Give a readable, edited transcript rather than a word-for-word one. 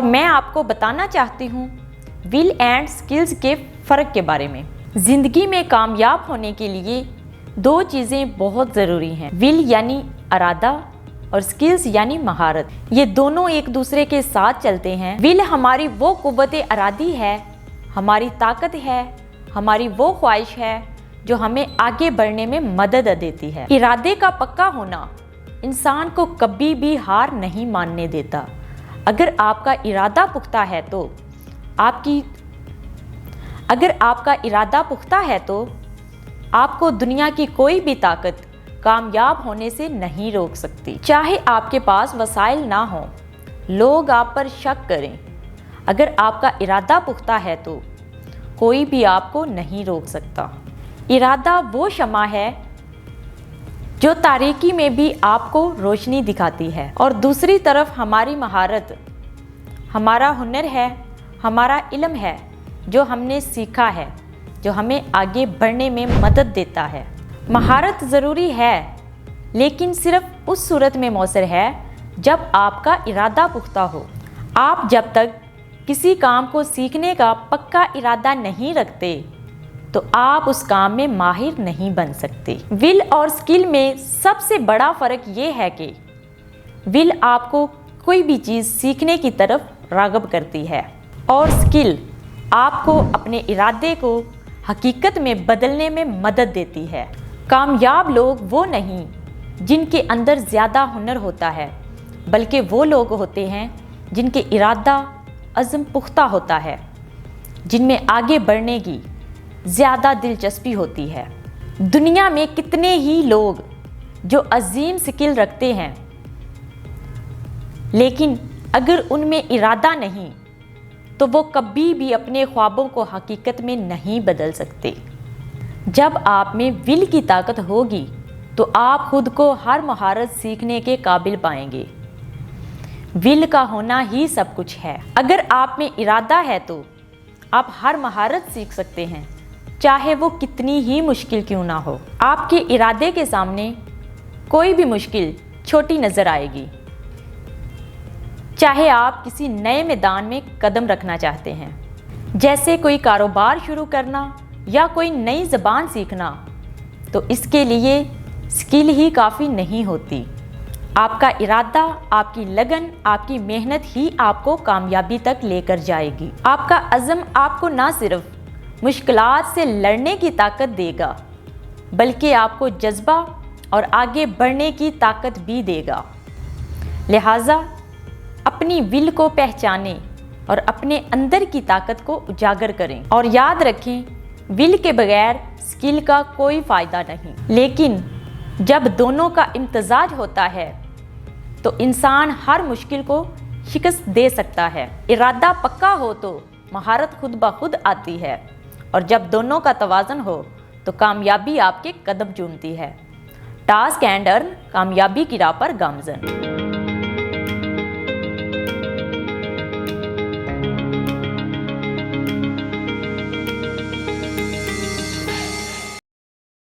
میں آپ کو بتانا چاہتی ہوں ول اینڈ سکلز کے فرق کے بارے میں۔ زندگی میں کامیاب ہونے کے لیے دو چیزیں بہت ضروری ہیں، ول یعنی ارادہ اور سکلز یعنی مہارت۔ یہ دونوں ایک دوسرے کے ساتھ چلتے ہیں۔ ول ہماری وہ قوت ارادی ہے، ہماری طاقت ہے، ہماری وہ خواہش ہے جو ہمیں آگے بڑھنے میں مدد دیتی ہے۔ ارادے کا پکا ہونا انسان کو کبھی بھی ہار نہیں ماننے دیتا۔ اگر آپ کا ارادہ پختہ ہے تو آپ کو دنیا کی کوئی بھی طاقت کامیاب ہونے سے نہیں روک سکتی۔ چاہے آپ کے پاس وسائل نہ ہوں، لوگ آپ پر شک کریں، اگر آپ کا ارادہ پختہ ہے تو کوئی بھی آپ کو نہیں روک سکتا۔ ارادہ وہ شمع ہے جو تاریکی میں بھی آپ کو روشنی دکھاتی ہے، اور دوسری طرف ہماری مہارت، ہمارا ہنر ہے، ہمارا علم ہے جو ہم نے سیکھا ہے، جو ہمیں آگے بڑھنے میں مدد دیتا ہے۔ مہارت ضروری ہے، لیکن صرف اس صورت میں مؤثر ہے جب آپ کا ارادہ پختہ ہو۔ آپ جب تک کسی کام کو سیکھنے کا پکا ارادہ نہیں رکھتے تو آپ اس کام میں ماہر نہیں بن سکتے۔ ول اور سکل میں سب سے بڑا فرق یہ ہے کہ ول آپ کو کوئی بھی چیز سیکھنے کی طرف راغب کرتی ہے، اور سکل آپ کو اپنے ارادے کو حقیقت میں بدلنے میں مدد دیتی ہے۔ کامیاب لوگ وہ نہیں جن کے اندر زیادہ ہنر ہوتا ہے، بلکہ وہ لوگ ہوتے ہیں جن کے ارادہ عزم پختہ ہوتا ہے، جن میں آگے بڑھنے کی زیادہ دلچسپی ہوتی ہے۔ دنیا میں کتنے ہی لوگ جو عظیم سکل رکھتے ہیں، لیکن اگر ان میں ارادہ نہیں تو وہ کبھی بھی اپنے خوابوں کو حقیقت میں نہیں بدل سکتے۔ جب آپ میں ول کی طاقت ہوگی تو آپ خود کو ہر مہارت سیکھنے کے قابل پائیں گے۔ ول کا ہونا ہی سب کچھ ہے۔ اگر آپ میں ارادہ ہے تو آپ ہر مہارت سیکھ سکتے ہیں، چاہے وہ کتنی ہی مشکل کیوں نہ ہو۔ آپ کے ارادے کے سامنے کوئی بھی مشکل چھوٹی نظر آئے گی، چاہے آپ کسی نئے میدان میں قدم رکھنا چاہتے ہیں، جیسے کوئی کاروبار شروع کرنا یا کوئی نئی زبان سیکھنا، تو اس کے لیے سکل ہی کافی نہیں ہوتی۔ آپ کا ارادہ، آپ کی لگن، آپ کی محنت ہی آپ کو کامیابی تک لے کر جائے گی۔ آپ کا عزم آپ کو نہ صرف مشکلات سے لڑنے کی طاقت دے گا، بلکہ آپ کو جذبہ اور آگے بڑھنے کی طاقت بھی دے گا۔ لہٰذا اپنی ول کو پہچانیں اور اپنے اندر کی طاقت کو اجاگر کریں، اور یاد رکھیں ول کے بغیر سکل کا کوئی فائدہ نہیں۔ لیکن جب دونوں کا امتزاج ہوتا ہے تو انسان ہر مشکل کو شکست دے سکتا ہے۔ ارادہ پکا ہو تو مہارت خود بخود آتی ہے، اور جب دونوں کا توازن ہو تو کامیابی آپ کے قدم چومتی ہے۔ ٹاسک اینڈ ارن، کامیابی کی راہ پر گامزن۔